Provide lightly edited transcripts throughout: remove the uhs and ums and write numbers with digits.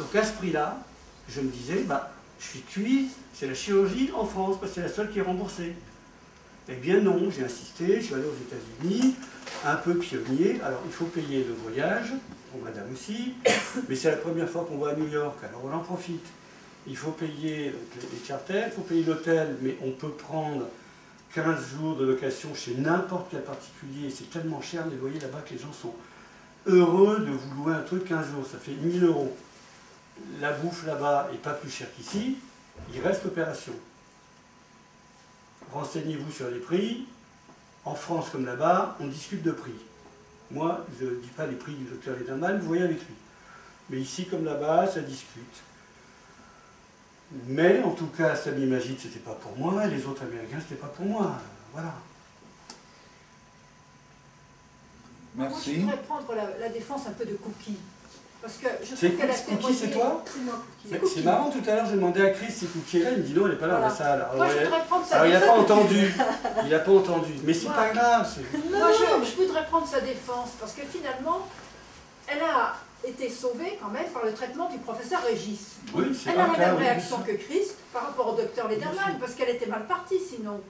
Donc à ce prix-là, je me disais, bah, je suis cuit, c'est la chirurgie en France, parce que c'est la seule qui est remboursée. Eh bien non, j'ai insisté, je suis allé aux États-Unis, un peu pionnier. Alors il faut payer le voyage, pour madame aussi, mais c'est la première fois qu'on va à New York, alors on en profite. Il faut payer les charters, il faut payer l'hôtel, mais on peut prendre 15 jours de location chez n'importe quel particulier. C'est tellement cher les loyers là-bas que les gens sont heureux de vous louer un truc 15 jours, ça fait 1000 €. La bouffe là-bas n'est pas plus chère qu'ici, il reste l'opération. Renseignez-vous sur les prix. En France comme là-bas, on discute de prix. Moi, je ne dis pas les prix du docteur Lederman, vous voyez avec lui. Mais ici comme là-bas, ça discute. Mais en tout cas, Sami Majid, c'était pas pour moi, et les autres Américains, c'était pas pour moi. Voilà. Merci. Moi, je voudrais prendre la défense un peu de Cookie. Parce que je trouve qu'elle a Cookie, c'est toi? C'est moi, Cookie. C'est marrant, tout à l'heure, j'ai demandé à Chris si Cookie est là, il me dit non, elle n'est pas là dans la salle. Moi, je voudrais prendre sa alors il n'a défense. pas entendu. Il n'a pas entendu. Mais c'est pas grave. Moi, je voudrais prendre sa défense, parce que finalement, elle a été sauvée quand même par le traitement du professeur Régis. Oui, elle a la même réaction que Chris par rapport au docteur Lederman, parce qu'elle était mal partie sinon.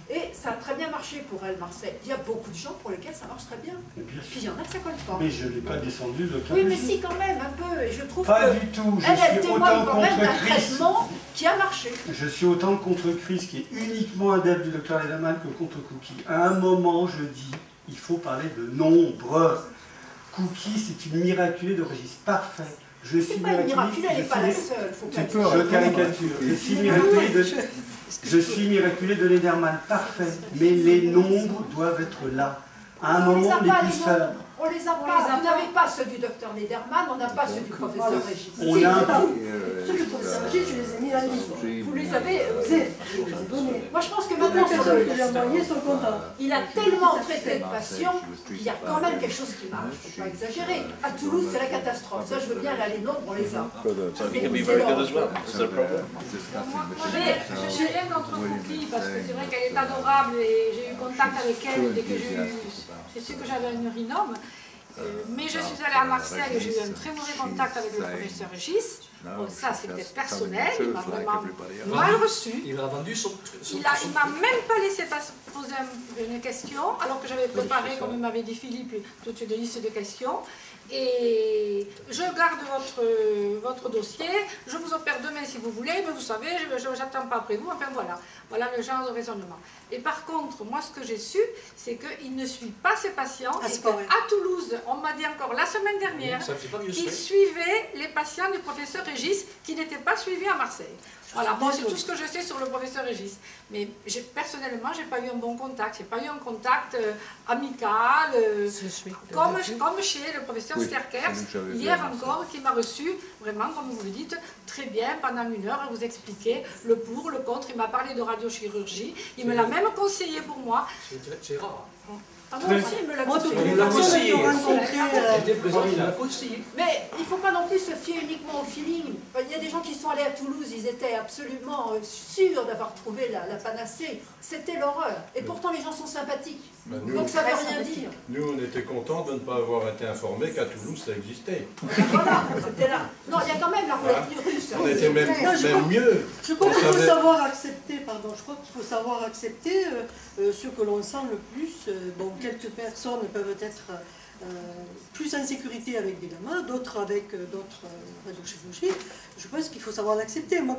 Et ça a très bien marché pour elle, Marseille. Il y a beaucoup de gens pour lesquels ça marche très bien. Puis il y en a que ça colle pas. Mais je ne l'ai pas descendu, le docteur. Oui, mais si, quand même, un peu. Et je trouve pas que du tout. elle témoigne quand même d'un traitement qui a marché. Je suis autant contre Chris, qui est uniquement adepte du docteur Lederman, que contre Cookie. À un moment, je dis, il faut parler de nombre. Cookie, c'est une miraculée de Régis. Parfait. Je suis pas une miraculée, elle n'est pas la seule. Je caricature. Je suis miraculé de Lederman. Parfait. Mais les nombres doivent être là. À un moment, les plus faibles. On les a pas. Vous n'avez pas ceux du docteur Lederman, on n'a pas ceux du professeur Régis. On a Ceux du professeur Régis, je les ai mis à livre. Vous les avez donnés. Moi, je pense que maintenant, il a tellement traité de patients qu'il y a quand même quelque chose qui marche. Il ne faut pas exagérer. À Toulouse, c'est la catastrophe. Ça, je veux bien aller les nombres, on les a. Mais je n'ai rien contre Cookie, parce que c'est vrai qu'elle est adorable et j'ai eu contact avec elle dès que j'ai su que j'avais un urinome. Mais je suis allée à Marseille et j'ai eu un très mauvais contact avec le professeur Régis. Bon, ça, c'est peut-être personnel, il m'a vraiment mal reçu. Il a vendu son... Il m'a même pas laissé poser une question, alors que j'avais préparé, comme m'avait dit Philippe, toute une liste de questions. Et je garde votre dossier, je vous opère demain si vous voulez, mais vous savez, je n'attends pas après vous, enfin voilà. Voilà le genre de raisonnement. Et par contre, moi ce que j'ai su, c'est qu'il ne suit pas ses patients, et qu'à Toulouse, on m'a dit encore la semaine dernière qu'il suivait les patients du professeur Régis qui n'étaient pas suivis à Marseille. Voilà, bon, c'est tout ce que je sais sur le professeur Régis. Mais personnellement, je n'ai pas eu un bon contact. Je n'ai pas eu un contact amical, comme chez le professeur Sterkers, hier encore, qui m'a reçu, vraiment, comme vous le dites, très bien, pendant 1 heure, à vous expliquer le pour, le contre. Il m'a parlé de radiochirurgie. Il me l'a même conseillé pour moi. C'est rare. Moi aussi, il me l'a conseillé. Mais il ne faut pas non plus se fier uniquement au feeling. Il y a des gens qui sont allés à Toulouse, ils étaient absolument sûrs d'avoir trouvé la panacée. C'était l'horreur. Et pourtant, les gens sont sympathiques. Donc ça ne veut rien dire. Nous, on était contents de ne pas avoir été informés qu'à Toulouse, ça existait. Voilà, c'était là. Non, il y a quand même la roulette russe. On était même mieux. Je crois qu'il faut savoir accepter, je crois qu'il faut savoir accepter ce que l'on sent le plus. Bon, quelques personnes peuvent être plus en sécurité avec des gamins, d'autres avec d'autres radiochirurgies. Je pense qu'il faut savoir l'accepter. Moi,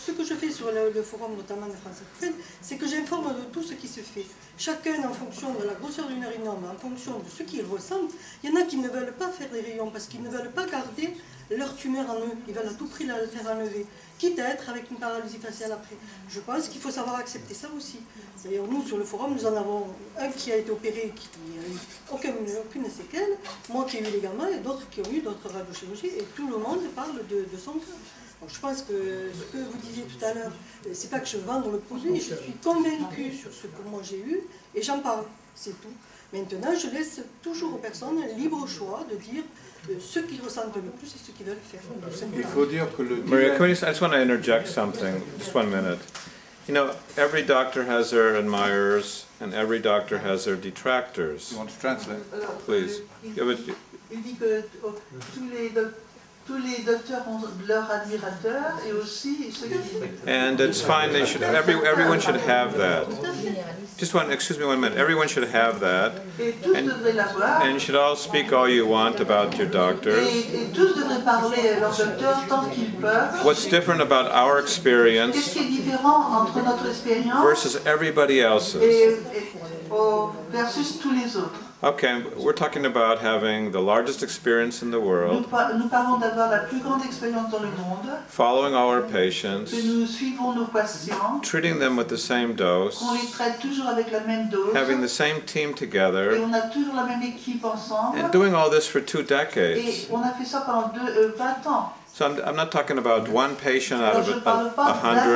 ce que je fais sur le forum, notamment de France Acouphènes, c'est que j'informe de tout ce qui se fait. Chacun, en fonction de la grosseur d'une urinome, en fonction de ce qu'ils ressentent, il y en a qui ne veulent pas faire des rayons parce qu'ils ne veulent pas garder leur tumeur en eux. Ils veulent à tout prix la faire enlever, quitte à être avec une paralysie faciale après. Je pense qu'il faut savoir accepter ça aussi. D'ailleurs, nous, sur le forum, nous en avons un qui a été opéré, qui n'a eu aucune séquelle, moi qui ai eu les gamins, et d'autres qui ont eu d'autres radiochirurgies, et tout le monde parle de son cas. Donc, je pense que ce que vous disiez tout à l'heure, c'est pas que je vends le produit, je suis convaincue sur ce que moi j'ai eu, et j'en parle, c'est tout. Maintenant, je laisse toujours aux personnes libre choix de dire ce qu'ils ressentent le plus et ce qu'ils veulent faire. Il faut dire que le... Maria, I just want to interject something, just 1 minute. You know, every doctor has their admirers, and every doctor has their detractors. You want to translate? Please. Il dit que tous les tous les docteurs ont leurs admirateurs et aussi ceux qui... And it's fine. They should. Everyone should have that. Just one. Excuse me, 1 minute. Everyone should have that. Et tous devraient l'avoir. And you should all speak all you want about your doctors. Et tous devraient parler à leurs docteurs tant qu'ils peuvent. What's different about our Qu'est-ce experience qui est différent entre notre expérience versus everybody else's? Versus tous les autres? Okay, we're talking about having the largest experience in the world, Nous parlons d'avoir la plus grande expérience dans le monde, following our patients, que nous suivons nos patients, treating them with the same dose, qu'on les traite toujours avec la même dose, having the same team et together, on a toujours la même équipe ensemble, and doing all this for 2 et decades. on a fait ça pendant 20 ans. So I'm not talking about one patient out Alors of je ne parle pas 100.